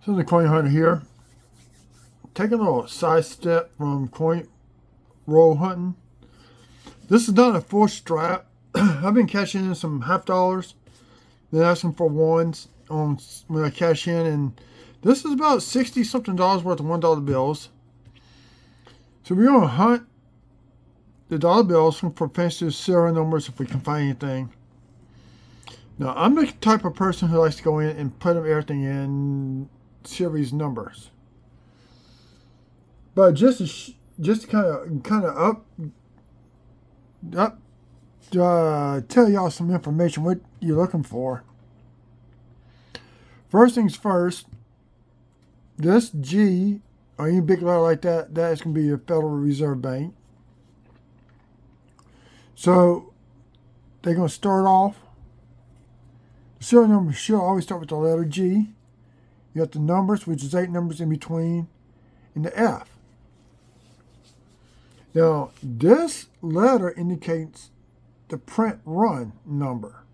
So the coin hunter here, taking a little side step from coin roll hunting. This is not a full strap. I've been cashing in some $50, then asking for ones on when I cash in, and this is about 60 something dollars worth of $1 bills. So we're gonna hunt the dollar bills for potential serial numbers if we can find anything. Now I'm the type of person who likes to go in and put everything in series numbers, but just to kind of tell y'all some information what you're looking for. First things first, this G or any big letter like that, that is going to be your Federal Reserve Bank. So they're going to start off. The serial number should always start with the letter G. You got the numbers, which is 8 numbers in between, and the F. Now, this letter indicates the print run number.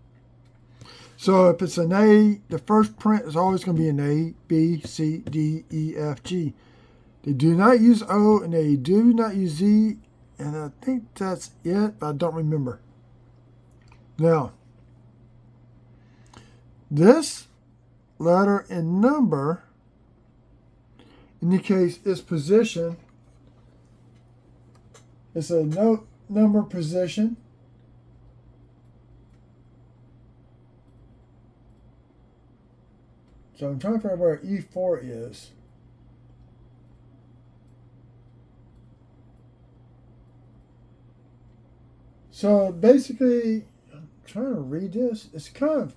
So if it's an A, the first print is always going to be an A, B, C, D, E, F, G. They do not use O, and they do not use Z, and I think that's it, but I don't remember. Now, this letter and number indicates its position. It's a note number position. So I'm trying to figure out where E4 is. So basically, I'm trying to read this. It's kind of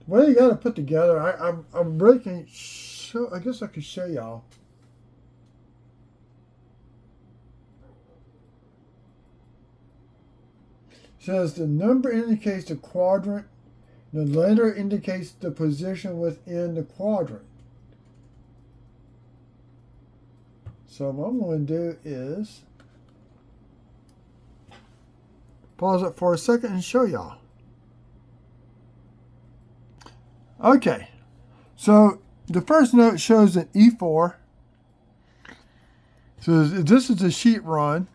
well, you got to put together. I'm really can't show. I guess I could show y'all. It says the number indicates the quadrant. The letter indicates the position within the quadrant. So what I'm going to do is pause it for a second and show y'all. Okay, so the first note shows an E4. So this is a sheet run.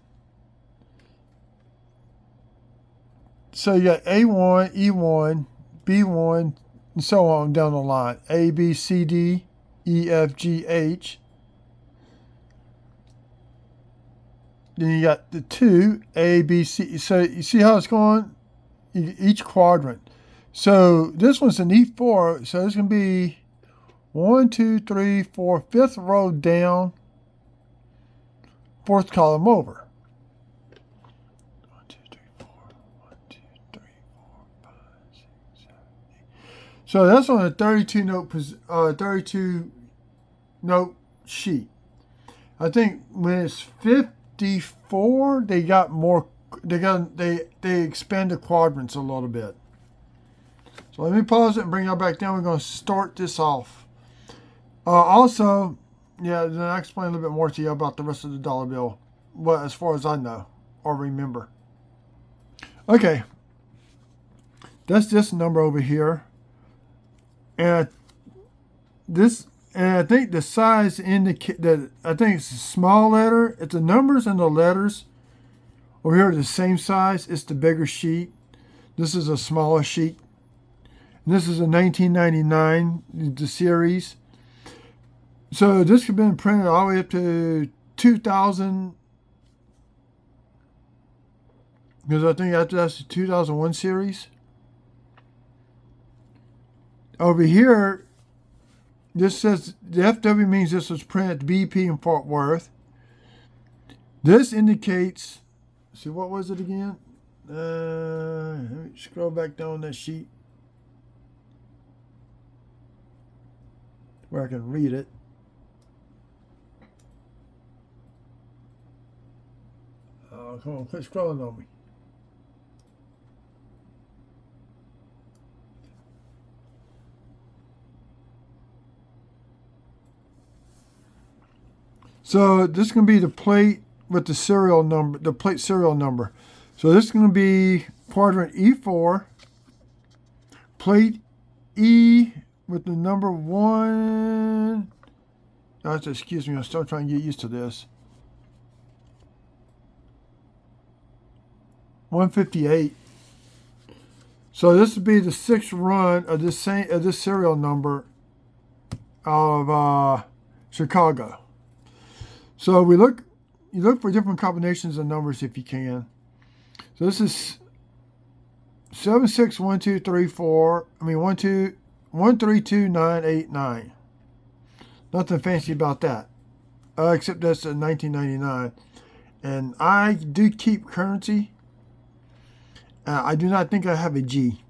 So you got A1, E1, B1, and so on down the line. A, B, C, D, E, F, G, H. Then you got the 2, A, B, C. So you see how it's going? Each quadrant. So this one's an E4. So it's going to be 1, 2, 3, 4, 5th row down, 4th column over. 1, 2, 3, 4, 1, 2, 3, 4, 5, 6, 7, 8. So that's on a 32 note sheet. I think when it's 54, they got more. They expand the quadrants a little bit. So let me pause it and bring y'all back down. We're going to start this off. Also, yeah, then I'll explain a little bit more to you about the rest of the dollar bill. Well, as far as I know or remember. Okay, that's this number over here, and I think the size indicate that I think it's a small letter. It's the numbers and the letters over here are the same size. It's the bigger sheet. This is a smaller sheet. And this is a 1999, the series. So this could have been printed all the way up to 2000. Because I think after that's the 2001 series. Over here, this says the FW means this was printed at BP in Fort Worth. This indicates, see, what was it again? Let me scroll back down that sheet where I can read it. Oh, come on, quit scrolling on me. So this is going to be the plate with the serial number, the plate serial number. So this is going to be quadrant E4, plate E with the number 1. Excuse me, I'm still trying to get used to this. 158. So this would be the 6th run of this serial number of Chicago. So you look for different combinations of numbers if you can. So this is 132,989. Nothing fancy about that, except that's a 1999. And I do keep currency. I do not think I have a G.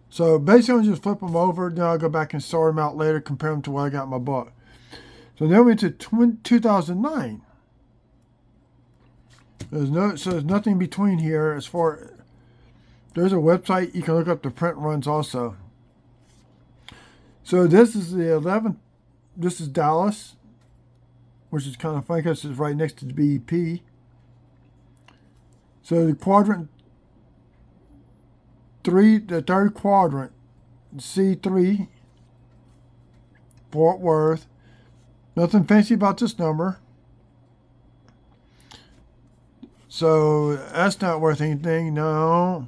So basically, I'll just flip them over. Then I'll go back and sort them out later, compare them to what I got in my book. So then we went to 2009. There's nothing between here as far. There's a website you can look up the print runs also. So this is the 11th. This is Dallas, which is kind of funny because it's right next to the BEP. So the quadrant 3, the third quadrant, C3, Fort Worth. Nothing fancy about this number. So that's not worth anything, no.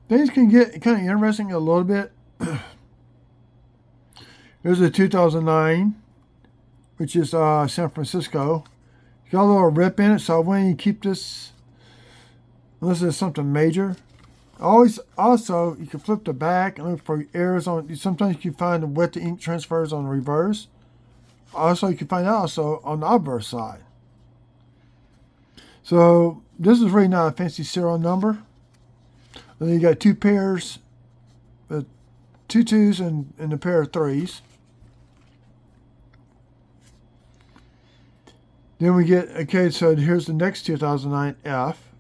Things can get kind of interesting a little bit. Here's a 2009, which is San Francisco. It's got a little rip in it, so when you keep this, unless it's something major. Also, you can flip the back and look for errors on. Sometimes you can find what the ink transfers on the reverse. Also, you can find out also on the obverse side. So this is really not a fancy serial number. And then you got 2 pairs, 2 2s and a pair of 3s. Then we get, okay, so here's the next 2009 F,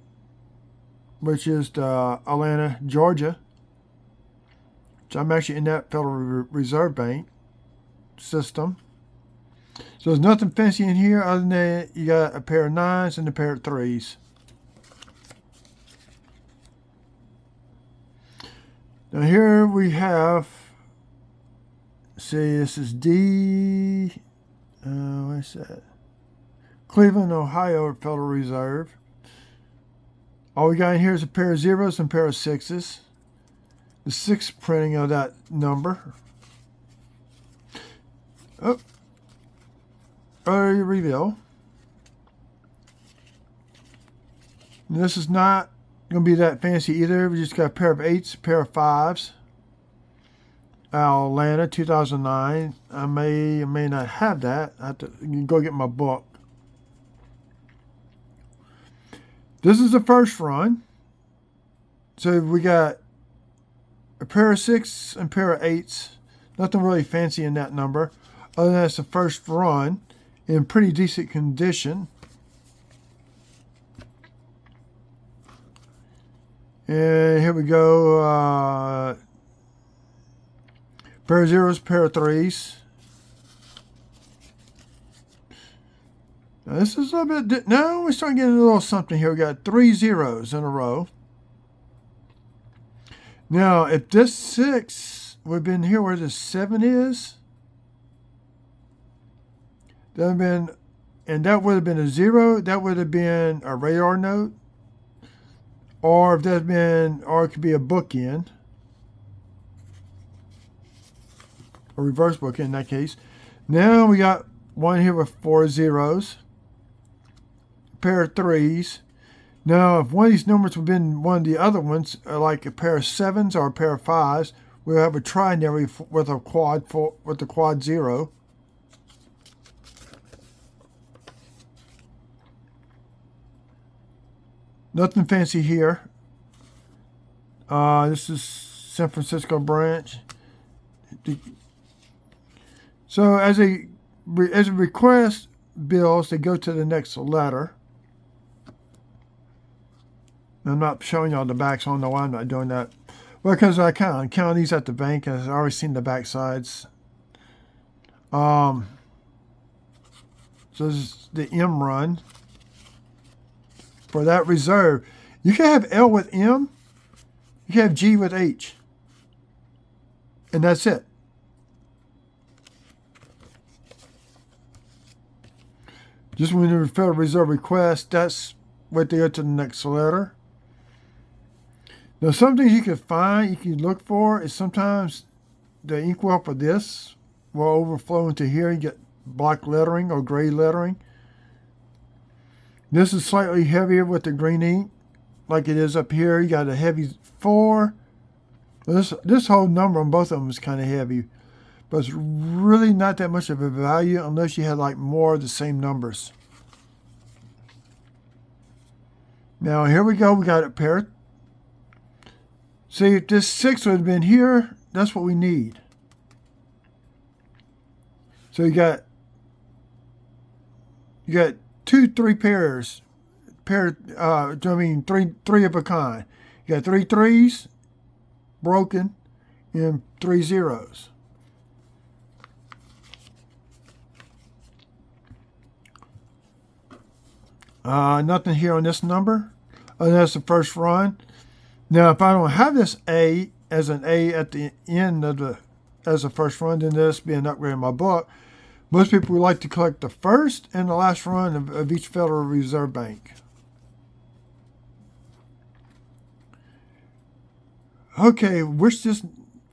which is the Atlanta, Georgia. So I'm actually in that Federal Reserve Bank system. So there's nothing fancy in here other than you got a pair of 9s and a pair of 3s. Now here we have, see, this is D, what's that? Cleveland, Ohio Federal Reserve. All we got in here is a pair of 0s and a pair of 6s. The 6th printing of that number. Oh. Early reveal. And this is not going to be that fancy either. We just got a pair of 8s, a pair of 5s. Atlanta, 2009. I may or may not have that. I have to go get my book. This is the first run. So we got a pair of 6s and a pair of 8s. Nothing really fancy in that number. Other than that's the first run in pretty decent condition. And here we go. Pair of 0s, pair of 3s. Now this is a little bit, now we're starting getting a little something here. We got 3 0s in a row. Now, if this 6 would have been here where the 7 is, that would have been, and that would have been a 0, that would have been a radar note. Or if that's been, or it could be a bookend. A reverse bookend in that case. Now we got one here with 4 0s. A pair of 3s. Now, if one of these numbers would have been one of the other ones, like a pair of 7s or a pair of 5s, we'll have a trinary with a quad with the quad 0. Nothing fancy here. This is San Francisco branch. So as a request bills, they go to the next letter. I'm not showing y'all the backs. I don't know why I'm not doing that. Well, because I count these at the bank. I've already seen the back sides. So this is the M run for that reserve. You can have L with M. You can have G with H. And that's it. Just when the Federal Reserve request, that's what they go to the next letter. Now, some things you can find, you can look for, is sometimes the inkwell for this will overflow into here. You get black lettering or gray lettering. This is slightly heavier with the green ink, like it is up here. You got a heavy 4. This whole number on both of them is kind of heavy, but it's really not that much of a value unless you had like more of the same numbers. Now here we go. We got it paired. See, if this 6 would have been here, that's what we need. So you got 3 pairs. Three of a kind. You got 3 3s broken and 3 zeros. Nothing here on this number. That's the first run. Now, if I don't have this A as an A at the end of as a first run, then this be an upgrade in my book. Most people would like to collect the first and the last run of each Federal Reserve Bank. Okay, wish this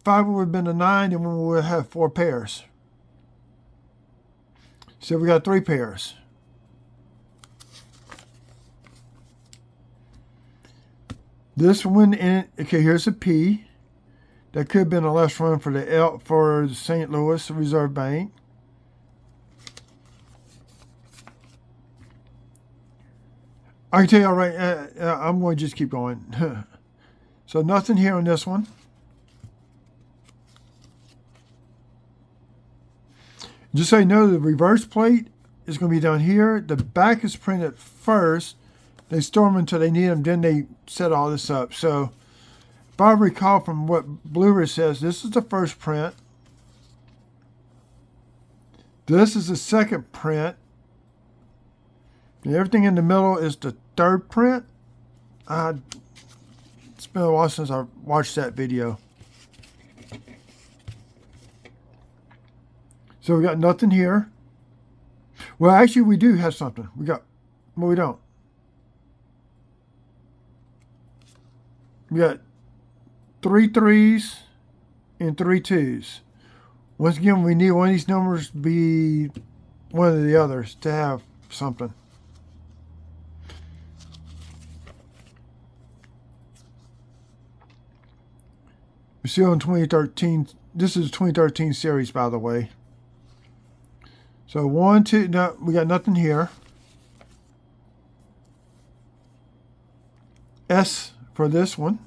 5 would have been a 9, and we would have 4 pairs. So we got 3 pairs. This one, okay, here's a P. That could have been a last run for the L for St. Louis Reserve Bank. I can tell you all right, I'm going to just keep going. So nothing here on this one. Just so you know, the reverse plate is going to be down here. The back is printed first. They store them until they need them. Then they set all this up. So if I recall from what Bluer says, this is the first print. This is the second print. And everything in the middle is the third print. It's been a while since I watched that video. So we got nothing here. Well, actually, we do have something. Well, we don't. We got 3 3s and 3 2s. Once again, we need one of these numbers to be one of the others to have something. We're still in 2013. This is a 2013 series, by the way. So 1, 2, no, we got nothing here. S for this one,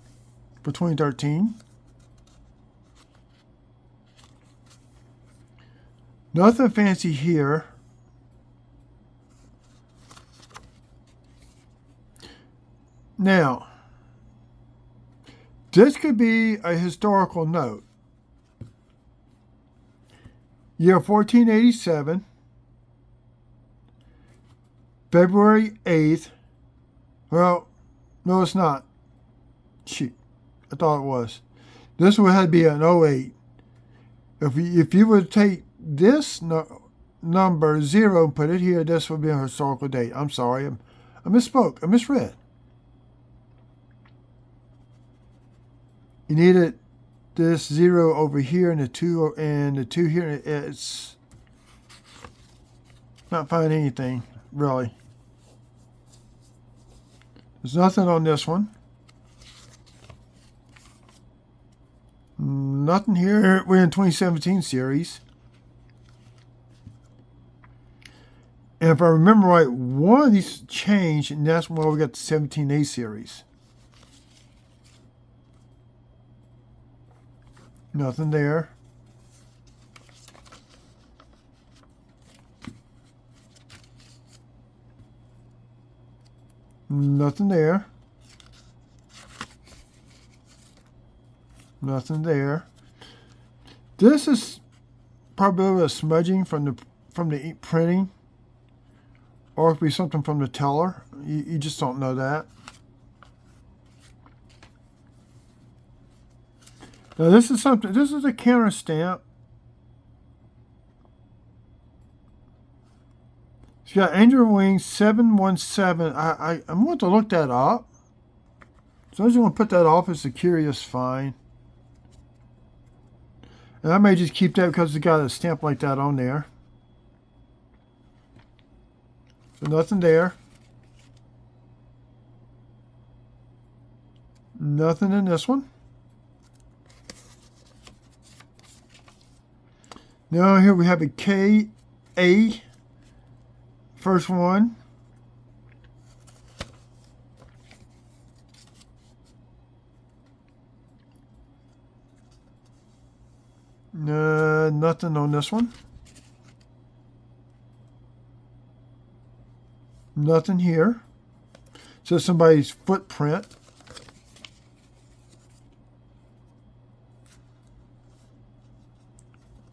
for 2013. Nothing fancy here. Now, this could be a historical note. Year 1487, February 8th. Well, no, it's not. Shoot, I thought it was. This would have to be an 08. If you would take this number 0 and put it here, this would be a historical date. I'm sorry, I misspoke. I misread. You needed this 0 over here and the 2 here. It's not finding anything, really. There's nothing on this one. Nothing here. We're in 2017 series. And if I remember right, one of these changed, and that's why we got the 17A series. Nothing there. Nothing there. Nothing there. This is probably a smudging from the ink printing, or it could be something from the teller. You just don't know that. Now this is something. This is a counter stamp. It's got Angel Wings 717. I'm going to look that up. So I'm just going to put that off as a curious find. And I may just keep that because it's got a stamp like that on there. So nothing there. Nothing in this one. Now here we have a KA. First one. Nothing on this one. Nothing here. So somebody's footprint.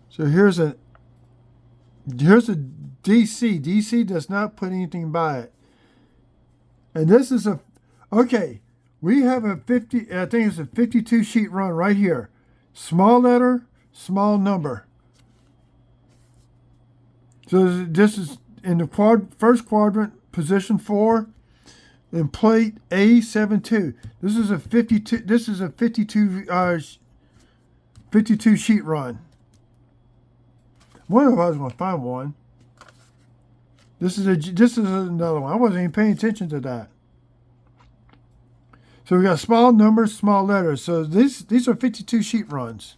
So here's a DC. DC does not put anything by it. And this is okay, we have a 50, I think it's a 52 sheet run right here. Small letter, small number. So this is in the first quadrant, position 4, in plate A72. This is a 52. This is a 52 sheet run. I wonder if I was going to find one. This is another one. I wasn't even paying attention to that. So we got small numbers, small letters. So these are 52 sheet runs.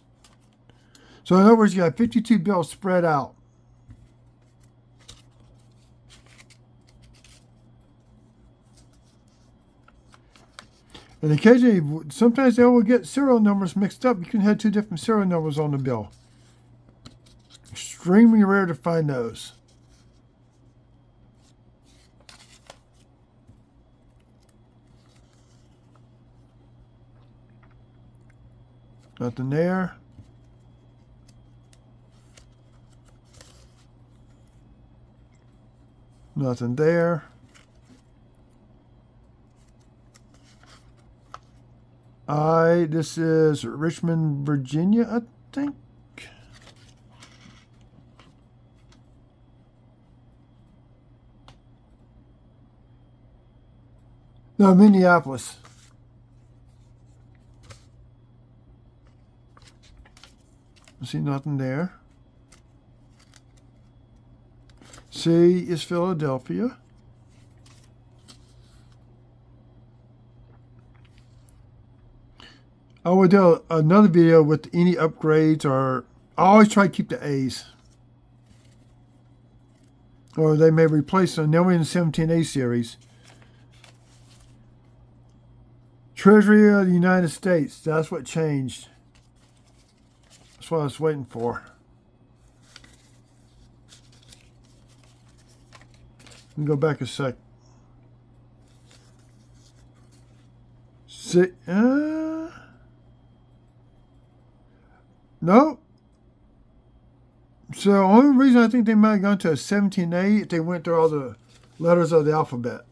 So in other words, you got 52 bills spread out. And occasionally, sometimes they will get serial numbers mixed up. You can have two different serial numbers on the bill. Extremely rare to find those. Nothing there. Nothing there. This is Richmond, Virginia, I think. No, Minneapolis. I see nothing there. C is Philadelphia. I will do another video with any upgrades, or I always try to keep the A's. Or they may replace them. Now we're in the 17A series. Treasury of the United States. That's what changed. That's what I was waiting for. Let me go back a sec. No. So the only reason I think they might have gone to a 17A if they went through all the letters of the alphabet.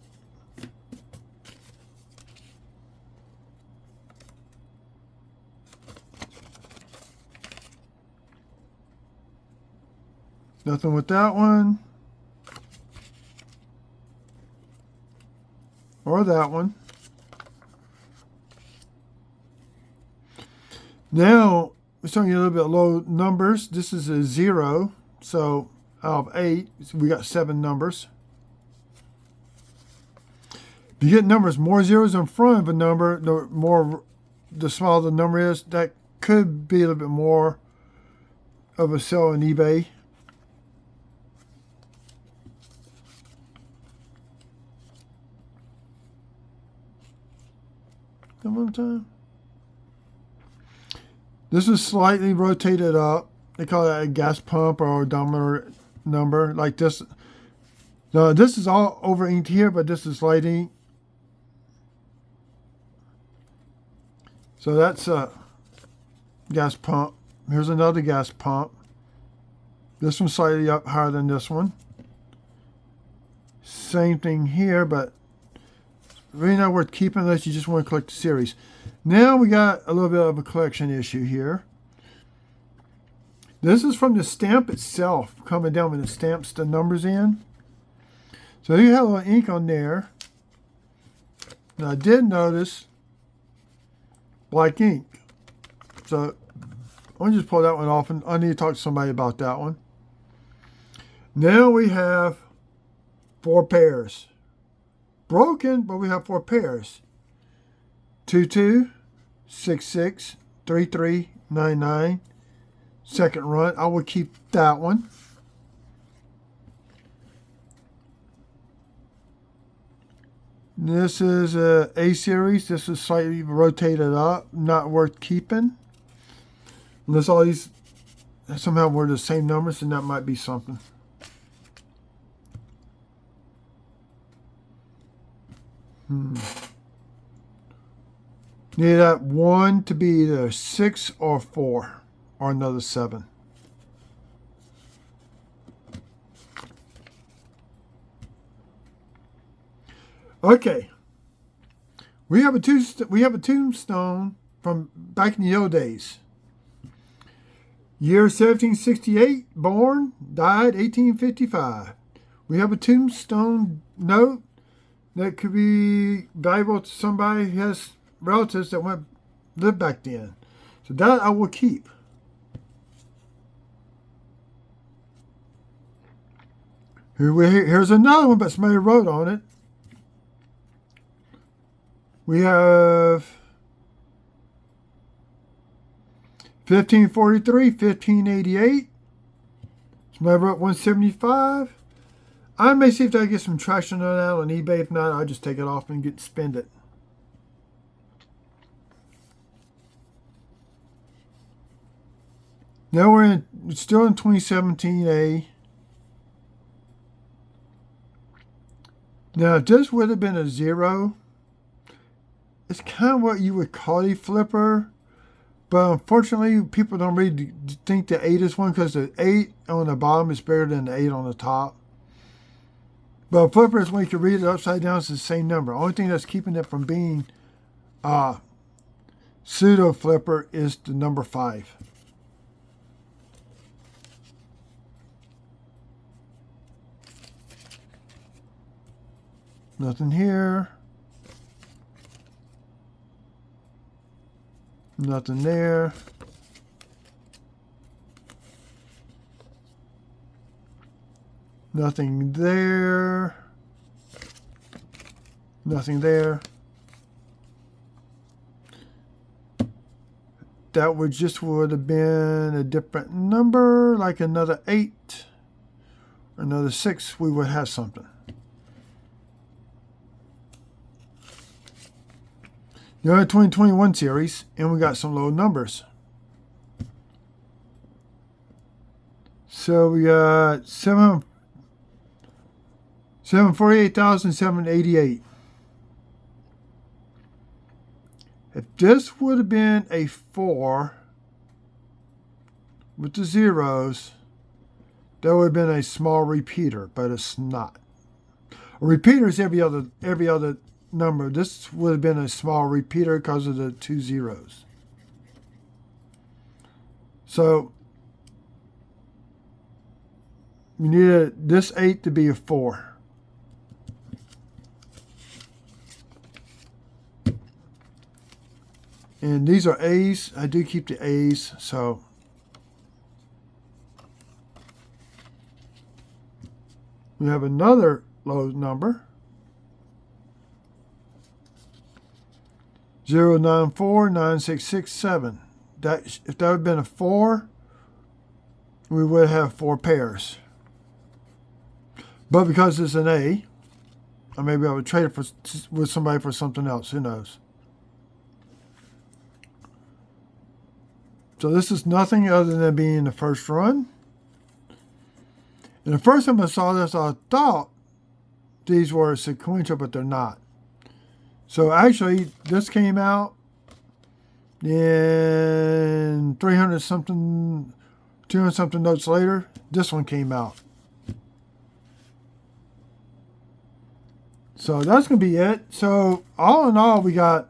Nothing with that one. Or that one. Now, we're starting to get a little bit low numbers. This is a 0. So out of 8, we got 7 numbers. If you get numbers, more zeros in front of a number, the smaller the number is, that could be a little bit more of a sell on eBay. Come on, time. This is slightly rotated up. They call it a gas pump or odometer number, like this. No, this is all over inked here, but this is light ink. So that's a gas pump. Here's another gas pump. This one's slightly up higher than this one. Same thing here, but really not worth keeping unless you just want to collect the series. Now we got a little bit of a collection issue here. This is from the stamp itself, coming down when it stamps the numbers in. So you have a little ink on there. And I did notice black ink. So let me just pull that one off, and I need to talk to somebody about that one. Now we have 4 pairs. Broken, but we have 4 pairs. 22, 66, 33, 99. Second run. I will keep that one. This is a series. This is slightly rotated up. Not worth keeping. Unless all these somehow were the same numbers, and that might be something. Need that 1 to be either 6 or 4 or another 7. Okay. We have a tombstone from back in the old days. Year 1768, born, died 1855. We have a tombstone note that could be valuable to somebody who has relatives that lived back then. So that I will keep. Here's another one, but somebody wrote on it. We have 1543, 1588. Somebody wrote 175. I may see if I get some traction on that on eBay. If not, I'll just take it off and spend it. Now we're still in 2017A. Now, if this would have been a 0, it's kind of what you would call a flipper. But unfortunately, people don't really think the 8 is one because the 8 on the bottom is bigger than the 8 on the top. But a flipper is when you can read it upside down, it's the same number. Only thing that's keeping it from being pseudo flipper is the number 5. Nothing here. Nothing there. Nothing there. Nothing there. That would have been a different number, like another 8, another 6, we would have something. You're in the 2021 series, and we got some low numbers. So we got 748,788. If this would have been a 4 with the zeros, that would have been a small repeater, but it's not. A repeater is every other number. This would have been a small repeater because of the 2 zeros. So you needed this 8 to be a 4. And these are A's. I do keep the A's, so we have another low number. 0949667. If that would have been a 4, we would have 4 pairs. But because it's an A, or maybe I would trade it with somebody for something else. Who knows? So this is nothing other than being the first run. And the first time I saw this, I thought these were sequential, but they're not. So actually, this came out in 300 something, 200 something notes later. This one came out. So that's going to be it. So all in all, we got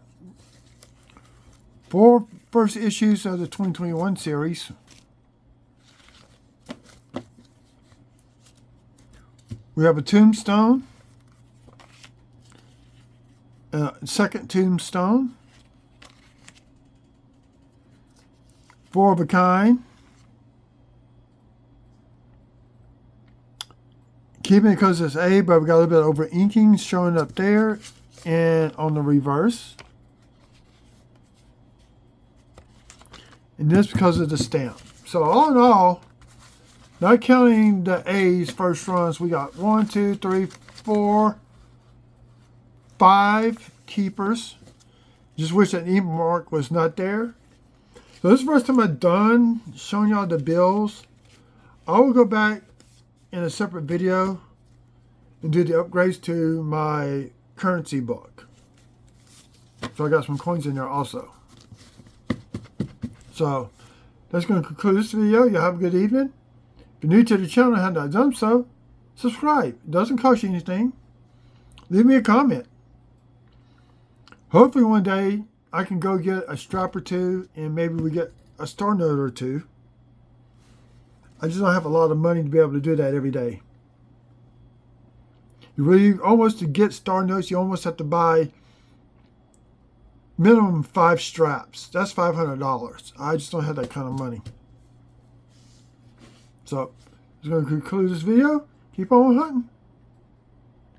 4 first issues of the 2021 series. We have a tombstone, a second tombstone, 4 of a kind, keeping it because it's A, but we got a little bit of over inking showing up there and on the reverse. And this because of the stamp. So all in all, not counting the A's first runs, we got 1, 2, 3, 4, 5 keepers. Just wish that ink mark was not there. So this is the first time I've done showing y'all the bills. I will go back in a separate video and do the upgrades to my currency book. So I got some coins in there also. So that's going to conclude this video. You have a good evening. If you're new to the channel and have not done so, subscribe. It doesn't cost you anything. Leave me a comment. Hopefully one day I can go get a strap or 2 and maybe we get a star note or 2. I just don't have a lot of money to be able to do that every day. You really, almost to get star notes, you almost have to buy minimum 5 straps. That's $500. I just don't have that kind of money. So, I'm going to conclude this video. Keep on hunting.